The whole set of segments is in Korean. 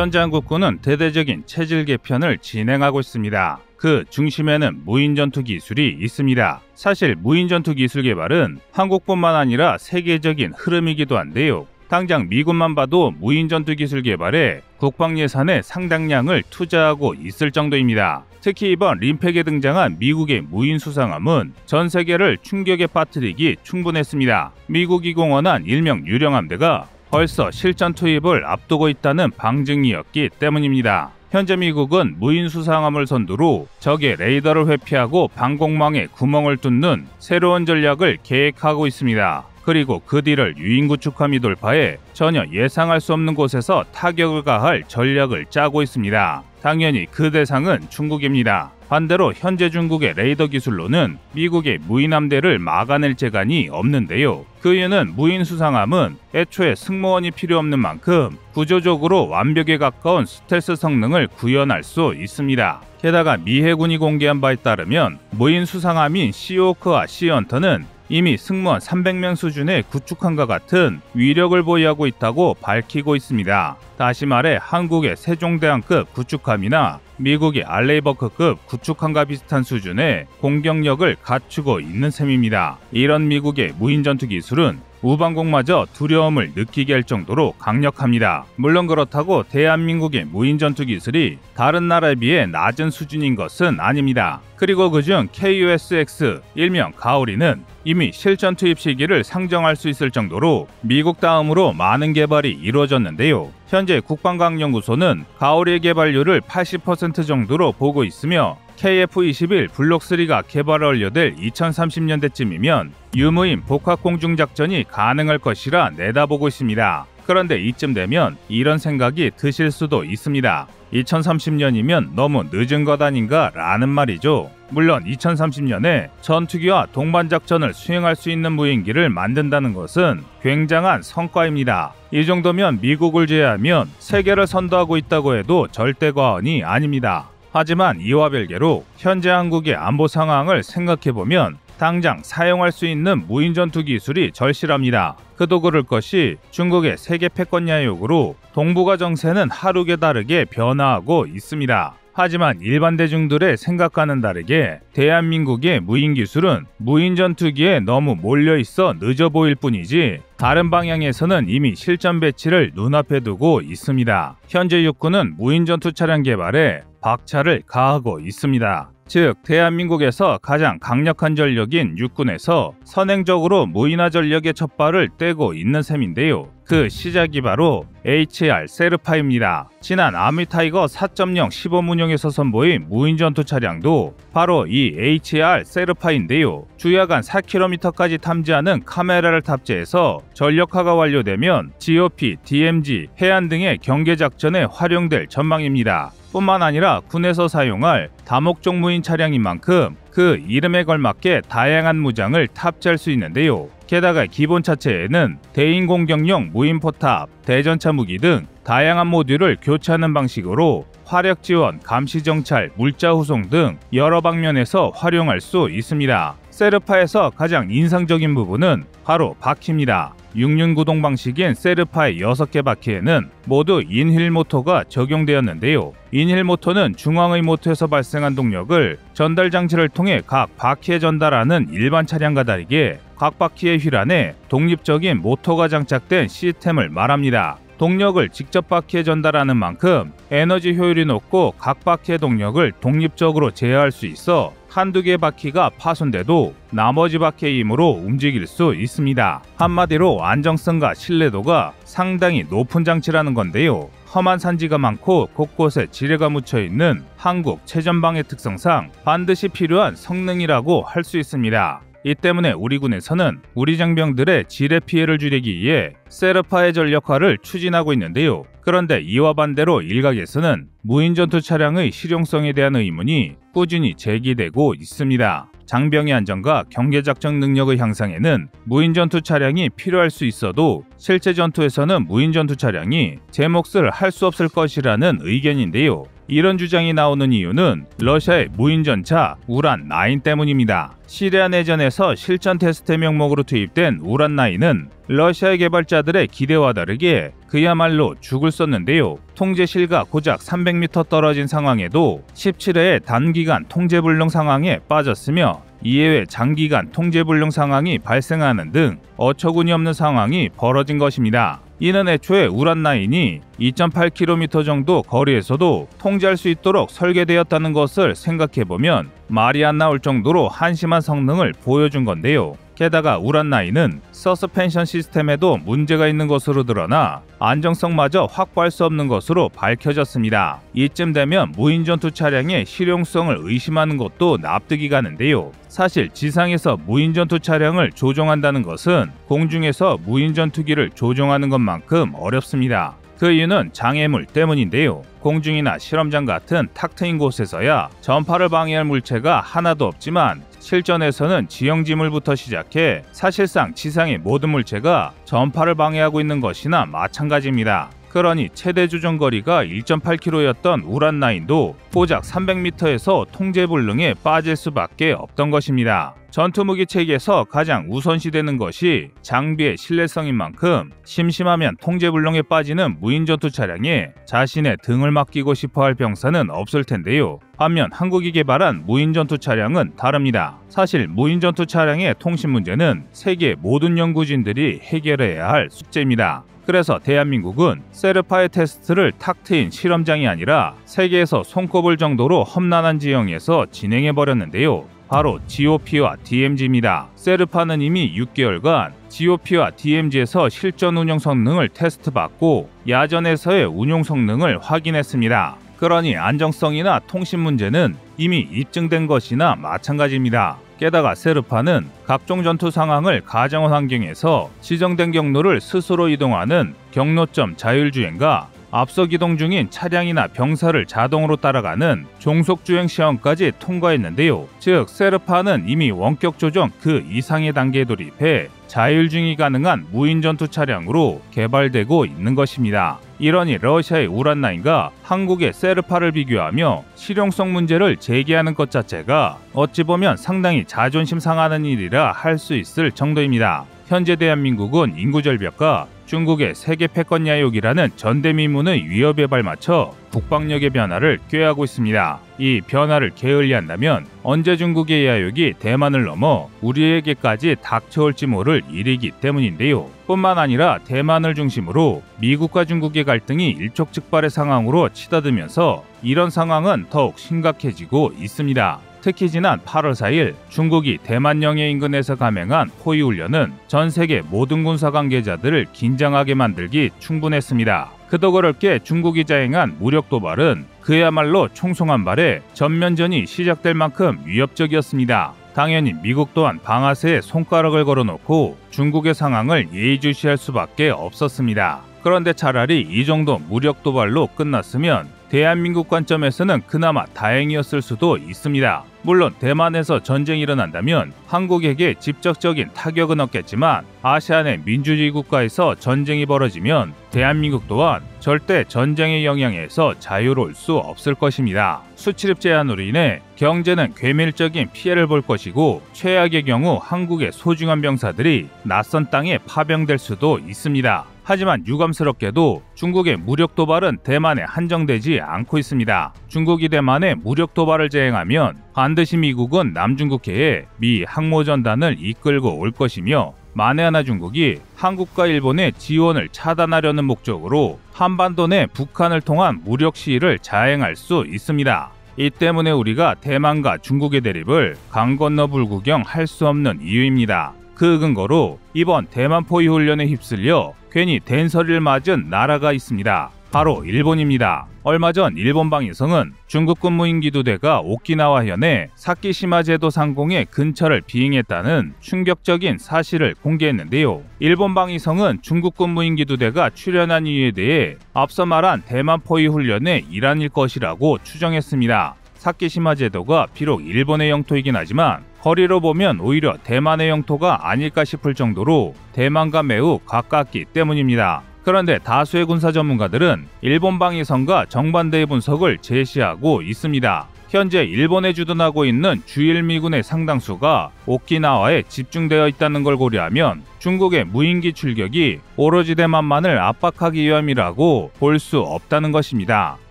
현재 한국군은 대대적인 체질 개편을 진행하고 있습니다. 그 중심에는 무인전투 기술이 있습니다. 사실 무인전투 기술 개발은 한국뿐만 아니라 세계적인 흐름이기도 한데요. 당장 미군만 봐도 무인전투 기술 개발에 국방 예산의 상당량을 투자하고 있을 정도입니다. 특히 이번 림팩에 등장한 미국의 무인 수상함은 전 세계를 충격에 빠뜨리기 충분했습니다. 미국이 공언한 일명 유령함대가 벌써 실전 투입을 앞두고 있다는 방증이었기 때문입니다. 현재 미국은 무인 수상함을 선두로 적의 레이더를 회피하고 방공망에 구멍을 뚫는 새로운 전략을 계획하고 있습니다. 그리고 그 뒤를 유인 구축함이 돌파해 전혀 예상할 수 없는 곳에서 타격을 가할 전략을 짜고 있습니다. 당연히 그 대상은 중국입니다. 반대로 현재 중국의 레이더 기술로는 미국의 무인 함대를 막아낼 재간이 없는데요. 그 이유는 무인 수상함은 애초에 승무원이 필요 없는 만큼 구조적으로 완벽에 가까운 스텔스 성능을 구현할 수 있습니다. 게다가 미 해군이 공개한 바에 따르면 무인 수상함인 시호크와 시헌터는 이미 승무원 300명 수준의 구축함과 같은 위력을 보유하고 있다고 밝히고 있습니다. 다시 말해 한국의 세종대왕급 구축함이나 미국의 알레이버크급 구축함과 비슷한 수준의 공격력을 갖추고 있는 셈입니다. 이런 미국의 무인전투 기술은 우방국마저 두려움을 느끼게 할 정도로 강력합니다. 물론 그렇다고 대한민국의 무인전투 기술이 다른 나라에 비해 낮은 수준인 것은 아닙니다. 그리고 그중 KUSX, 일명 가오리는 이미 실전 투입 시기를 상정할 수 있을 정도로 미국 다음으로 많은 개발이 이루어졌는데요. 현재 국방과학연구소는 가오리의 개발률을 80% 정도로 보고 있으며 KF-21 블록3가 개발 완료될 2030년대쯤이면 유무인 복합공중작전이 가능할 것이라 내다보고 있습니다. 그런데 이쯤 되면 이런 생각이 드실 수도 있습니다. 2030년이면 너무 늦은 것 아닌가 라는 말이죠. 물론 2030년에 전투기와 동반작전을 수행할 수 있는 무인기를 만든다는 것은 굉장한 성과입니다. 이 정도면 미국을 제외하면 세계를 선도하고 있다고 해도 절대 과언이 아닙니다. 하지만 이와 별개로 현재 한국의 안보 상황을 생각해보면 당장 사용할 수 있는 무인전투 기술이 절실합니다. 그도 그럴 것이 중국의 세계 패권 야욕으로 동북아 정세는 하루게 다르게 변화하고 있습니다. 하지만 일반 대중들의 생각과는 다르게 대한민국의 무인 기술은 무인 전투기에 너무 몰려있어 늦어 보일 뿐이지 다른 방향에서는 이미 실전 배치를 눈앞에 두고 있습니다. 현재 육군은 무인 전투 차량 개발에 박차를 가하고 있습니다. 즉 대한민국에서 가장 강력한 전력인 육군에서 선행적으로 무인화 전력의 첫 발을 떼고 있는 셈인데요. 그 시작이 바로 HR 세르파입니다. 지난 아미타이거 4.0 시범 운용에서 선보인 무인 전투 차량도 바로 이 HR 세르파인데요. 주야간 4km까지 탐지하는 카메라를 탑재해서 전력화가 완료되면 GOP, DMZ, 해안 등의 경계 작전에 활용될 전망입니다. 뿐만 아니라 군에서 사용할 다목적 무인 차량인 만큼 그 이름에 걸맞게 다양한 무장을 탑재할 수 있는데요. 게다가 기본 차체에는 대인 공격용 무인 포탑, 대전차 무기 등 다양한 모듈을 교체하는 방식으로 화력 지원, 감시 정찰, 물자 후송 등 여러 방면에서 활용할 수 있습니다. 세르파에서 가장 인상적인 부분은 바로 바퀴입니다. 6륜 구동 방식인 세르파의 6개 바퀴에는 모두 인휠 모터가 적용되었는데요. 인휠 모터는 중앙의 모터에서 발생한 동력을 전달 장치를 통해 각 바퀴에 전달하는 일반 차량과 다르게 각 바퀴의 휠 안에 독립적인 모터가 장착된 시스템을 말합니다. 동력을 직접 바퀴에 전달하는 만큼 에너지 효율이 높고 각 바퀴의 동력을 독립적으로 제어할 수 있어 한두 개의 바퀴가 파손돼도 나머지 바퀴의 힘으로 움직일 수 있습니다. 한마디로 안정성과 신뢰도가 상당히 높은 장치라는 건데요. 험한 산지가 많고 곳곳에 지뢰가 묻혀있는 한국 최전방의 특성상 반드시 필요한 성능이라고 할 수 있습니다. 이 때문에 우리 군에서는 우리 장병들의 지뢰 피해를 줄이기 위해 세르파의 전력화를 추진하고 있는데요. 그런데 이와 반대로 일각에서는 무인 전투 차량의 실용성에 대한 의문이 꾸준히 제기되고 있습니다. 장병의 안전과 경계작전 능력의 향상에는 무인 전투 차량이 필요할 수 있어도 실제 전투에서는 무인 전투 차량이 제 몫을 할 수 없을 것이라는 의견인데요. 이런 주장이 나오는 이유는 러시아의 무인전차 우란-9 때문입니다. 시리아 내전에서 실전 테스트 명목으로 투입된 우란-9은 러시아 개발자들의 기대와 다르게 그야말로 죽을 썼는데요. 통제실과 고작 300m 떨어진 상황에도 17회의 단기간 통제불능 상황에 빠졌으며 이외에 장기간 통제불능 상황이 발생하는 등 어처구니 없는 상황이 벌어진 것입니다. 이는 애초에 우란-9이 2.8km 정도 거리에서도 통제할 수 있도록 설계되었다는 것을 생각해보면 말이 안 나올 정도로 한심한 성능을 보여준 건데요. 게다가 우란-9은 서스펜션 시스템에도 문제가 있는 것으로 드러나 안정성마저 확보할 수 없는 것으로 밝혀졌습니다. 이쯤 되면 무인전투 차량의 실용성을 의심하는 것도 납득이 가는데요. 사실 지상에서 무인전투 차량을 조종한다는 것은 공중에서 무인전투기를 조종하는 것만큼 어렵습니다. 그 이유는 장애물 때문인데요. 공중이나 실험장 같은 탁 트인 곳에서야 전파를 방해할 물체가 하나도 없지만 실전에서는 지형지물부터 시작해 사실상 지상의 모든 물체가 전파를 방해하고 있는 것이나 마찬가지입니다. 그러니 최대 조종거리가 1.8km였던 우란-9도 고작 300m에서 통제불능에 빠질 수밖에 없던 것입니다. 전투무기 체계에서 가장 우선시되는 것이 장비의 신뢰성인 만큼 심심하면 통제불능에 빠지는 무인전투 차량에 자신의 등을 맡기고 싶어할 병사는 없을 텐데요. 반면 한국이 개발한 무인전투 차량은 다릅니다. 사실 무인전투 차량의 통신 문제는 세계 모든 연구진들이 해결해야 할 숙제입니다. 그래서 대한민국은 세르파의 테스트를 탁 트인 실험장이 아니라 세계에서 손꼽을 정도로 험난한 지형에서 진행해버렸는데요. 바로 GOP와 DMZ입니다. 세르파는 이미 6개월간 GOP와 DMZ에서 실전 운영 성능을 테스트받고 야전에서의 운용 성능을 확인했습니다. 그러니 안정성이나 통신 문제는 이미 입증된 것이나 마찬가지입니다. 게다가 세르파는 각종 전투 상황을 가정한 환경에서 지정된 경로를 스스로 이동하는 경로점 자율주행과 앞서 기동 중인 차량이나 병사를 자동으로 따라가는 종속주행 시험까지 통과했는데요. 즉 세르파는 이미 원격 조종 그 이상의 단계에 돌입해 자율주행이 가능한 무인전투 차량으로 개발되고 있는 것입니다. 이러니 러시아의 우란-9과 한국의 세르파를 비교하며 실용성 문제를 제기하는 것 자체가 어찌 보면 상당히 자존심 상하는 일이라 할 수 있을 정도입니다. 현재 대한민국은 인구절벽과 중국의 세계 패권 야욕이라는 전대미문의 위협에 발맞춰 국방력의 변화를 꾀하고 있습니다. 이 변화를 게을리한다면 언제 중국의 야욕이 대만을 넘어 우리에게까지 닥쳐올지 모를 일이기 때문인데요. 뿐만 아니라 대만을 중심으로 미국과 중국의 갈등이 일촉즉발의 상황으로 치닫으면서 이런 상황은 더욱 심각해지고 있습니다. 특히 지난 8월 4일 중국이 대만 영해 인근에서 감행한 포위훈련은 전 세계 모든 군사 관계자들을 긴장하게 만들기 충분했습니다. 그도 그럴 게 중국이 자행한 무력 도발은 그야말로 총송한 발에 전면전이 시작될 만큼 위협적이었습니다. 당연히 미국 또한 방아쇠에 손가락을 걸어놓고 중국의 상황을 예의주시할 수밖에 없었습니다. 그런데 차라리 이 정도 무력 도발로 끝났으면 대한민국 관점에서는 그나마 다행이었을 수도 있습니다. 물론 대만에서 전쟁이 일어난다면 한국에게 직접적인 타격은 없겠지만 아시안의 민주주의 국가에서 전쟁이 벌어지면 대한민국 또한 절대 전쟁의 영향에서 자유로울 수 없을 것입니다. 수출입 제한으로 인해 경제는 괴밀적인 피해를 볼 것이고 최악의 경우 한국의 소중한 병사들이 낯선 땅에 파병될 수도 있습니다. 하지만 유감스럽게도 중국의 무력 도발은 대만에 한정되지 않고 있습니다. 중국이 대만에 무력 도발을 제행하면 반드시 미국은 남중국해에 미 항모전단을 이끌고 올 것이며 만에 하나 중국이 한국과 일본의 지원을 차단하려는 목적으로 한반도 내 북한을 통한 무력 시위를 자행할 수 있습니다. 이 때문에 우리가 대만과 중국의 대립을 강 건너 불구경 할 수 없는 이유입니다. 그 근거로 이번 대만 포위 훈련에 휩쓸려 괜히 된소리를 맞은 나라가 있습니다. 바로 일본입니다. 얼마 전 일본 방위성은 중국군 무인기두대가 오키나와현의 사키시마 제도 상공의 근처를 비행했다는 충격적인 사실을 공개했는데요. 일본 방위성은 중국군 무인기두대가 출현한 이유에 대해 앞서 말한 대만 포위 훈련의 일환일 것이라고 추정했습니다. 사키시마 제도가 비록 일본의 영토이긴 하지만 거리로 보면 오히려 대만의 영토가 아닐까 싶을 정도로 대만과 매우 가깝기 때문입니다. 그런데 다수의 군사 전문가들은 일본 방위성과 정반대의 분석을 제시하고 있습니다. 현재 일본에 주둔하고 있는 주일미군의 상당수가 오키나와에 집중되어 있다는 걸 고려하면 중국의 무인기 출격이 오로지 대만만을 압박하기 위함이라고 볼 수 없다는 것입니다.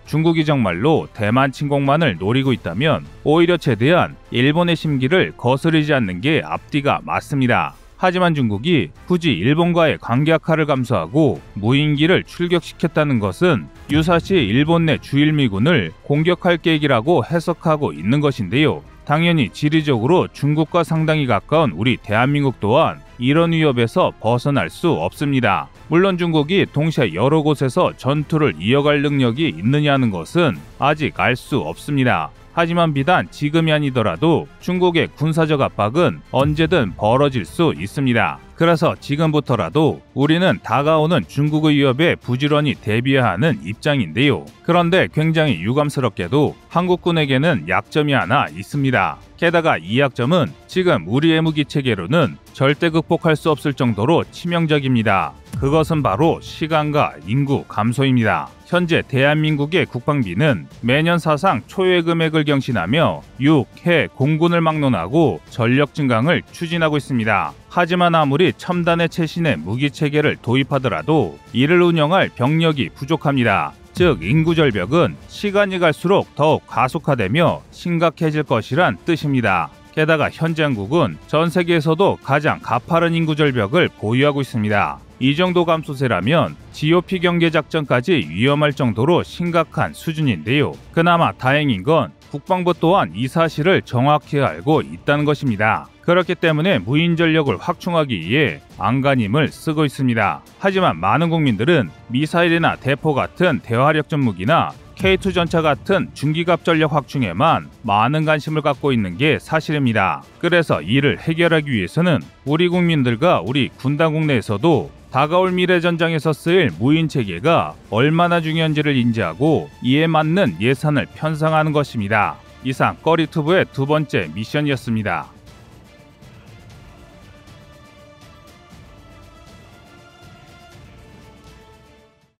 중국이 정말로 대만 침공만을 노리고 있다면 오히려 최대한 일본의 심기를 거스르지 않는 게 앞뒤가 맞습니다. 하지만 중국이 굳이 일본과의 관계 악화를 감수하고 무인기를 출격시켰다는 것은 유사시 일본 내 주일미군을 공격할 계획이라고 해석하고 있는 것인데요. 당연히 지리적으로 중국과 상당히 가까운 우리 대한민국 또한 이런 위협에서 벗어날 수 없습니다. 물론 중국이 동시에 여러 곳에서 전투를 이어갈 능력이 있느냐는 것은 아직 알 수 없습니다. 하지만 비단 지금이 아니더라도 중국의 군사적 압박은 언제든 벌어질 수 있습니다. 그래서 지금부터라도 우리는 다가오는 중국의 위협에 부지런히 대비해야 하는 입장인데요. 그런데 굉장히 유감스럽게도 한국군에게는 약점이 하나 있습니다. 게다가 이 약점은 지금 우리의 무기 체계로는 절대 극복할 수 없을 정도로 치명적입니다. 그것은 바로 시간과 인구 감소입니다. 현재 대한민국의 국방비는 매년 사상 초유의 금액을 경신하며 육, 해, 공군을 막론하고 전력 증강을 추진하고 있습니다. 하지만 아무리 첨단의 최신의 무기체계를 도입하더라도 이를 운영할 병력이 부족합니다. 즉 인구 절벽은 시간이 갈수록 더욱 가속화되며 심각해질 것이란 뜻입니다. 게다가 현재 한국은 전 세계에서도 가장 가파른 인구 절벽을 보유하고 있습니다. 이 정도 감소세라면 GOP 경계 작전까지 위험할 정도로 심각한 수준인데요. 그나마 다행인 건 국방부 또한 이 사실을 정확히 알고 있다는 것입니다. 그렇기 때문에 무인 전력을 확충하기 위해 안간힘을 쓰고 있습니다. 하지만 많은 국민들은 미사일이나 대포 같은 대화력전 무기나 K2 전차 같은 중기갑 전력 확충에만 많은 관심을 갖고 있는 게 사실입니다. 그래서 이를 해결하기 위해서는 우리 국민들과 우리 군 당국 내에서도 다가올 미래 전장에서 쓰일 무인 체계가 얼마나 중요한지를 인지하고 이에 맞는 예산을 편성하는 것입니다. 이상 꺼리투브의 두 번째 미션이었습니다.